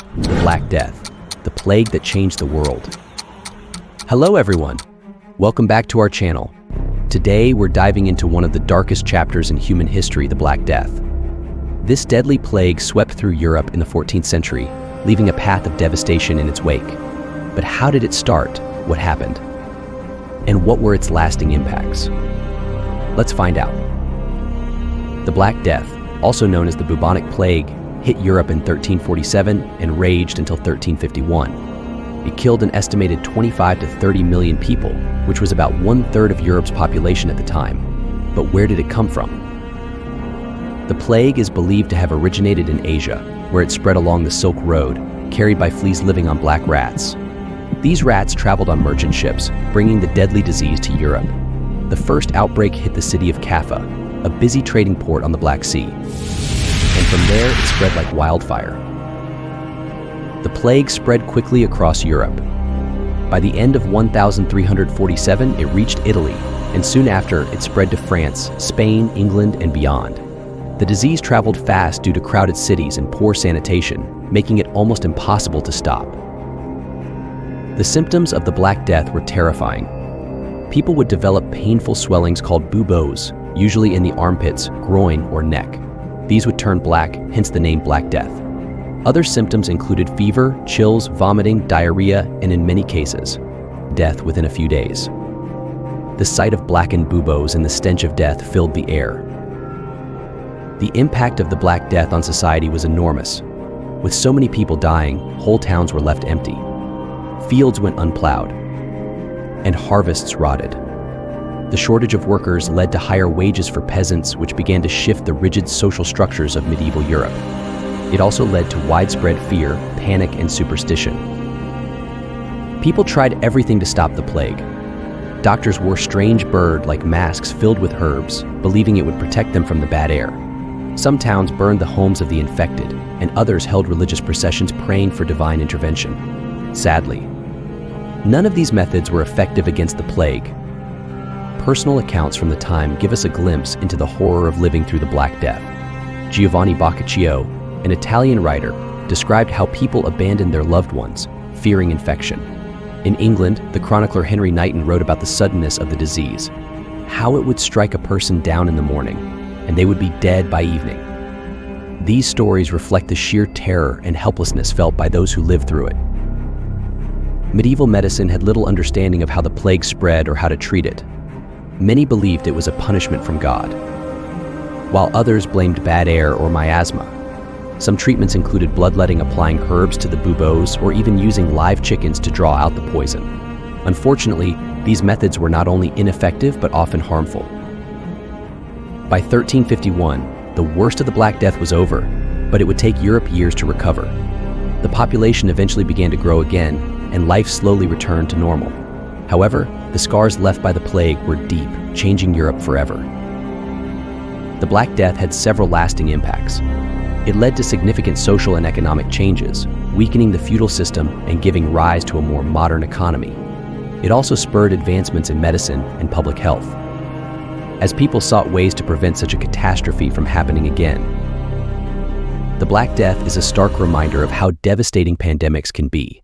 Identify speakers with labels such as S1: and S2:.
S1: The Black Death, the plague that changed the world. Hello everyone, welcome back to our channel. Today we're diving into one of the darkest chapters in human history, the Black Death. This deadly plague swept through Europe in the 14th century, leaving a path of devastation in its wake. But how did it start? What happened? And what were its lasting impacts? Let's find out. The Black Death, also known as the bubonic plague, hit Europe in 1347 and raged until 1351. It killed an estimated 25 to 30 million people, which was about 1/3 of Europe's population at the time. But where did it come from? The plague is believed to have originated in Asia, where it spread along the Silk Road, carried by fleas living on black rats. These rats traveled on merchant ships, bringing the deadly disease to Europe. The first outbreak hit the city of Kaffa, a busy trading port on the Black Sea. And from there, it spread like wildfire. The plague spread quickly across Europe. By the end of 1347, it reached Italy, and soon after, it spread to France, Spain, England, and beyond. The disease traveled fast due to crowded cities and poor sanitation, making it almost impossible to stop. The symptoms of the Black Death were terrifying. People would develop painful swellings called buboes, usually in the armpits, groin, or neck. These would turn black, hence the name Black Death. Other symptoms included fever, chills, vomiting, diarrhea, and in many cases, death within a few days. The sight of blackened buboes and the stench of death filled the air. The impact of the Black Death on society was enormous. With so many people dying, whole towns were left empty. Fields went unplowed, and harvests rotted. The shortage of workers led to higher wages for peasants, which began to shift the rigid social structures of medieval Europe. It also led to widespread fear, panic, and superstition. People tried everything to stop the plague. Doctors wore strange bird-like masks filled with herbs, believing it would protect them from the bad air. Some towns burned the homes of the infected, and others held religious processions praying for divine intervention. Sadly, none of these methods were effective against the plague. Personal accounts from the time give us a glimpse into the horror of living through the Black Death. Giovanni Boccaccio, an Italian writer, described how people abandoned their loved ones, fearing infection. In England, the chronicler Henry Knighton wrote about the suddenness of the disease, how it would strike a person down in the morning, and they would be dead by evening. These stories reflect the sheer terror and helplessness felt by those who lived through it. Medieval medicine had little understanding of how the plague spread or how to treat it. Many believed it was a punishment from God, while others blamed bad air or miasma. Some treatments included bloodletting, applying herbs to the buboes, or even using live chickens to draw out the poison. Unfortunately, these methods were not only ineffective but often harmful. By 1351, the worst of the Black Death was over, but it would take Europe years to recover. The population eventually began to grow again, and life slowly returned to normal. However, the scars left by the plague were deep, changing Europe forever. The Black Death had several lasting impacts. It led to significant social and economic changes, weakening the feudal system and giving rise to a more modern economy. It also spurred advancements in medicine and public health, as people sought ways to prevent such a catastrophe from happening again. The Black Death is a stark reminder of how devastating pandemics can be.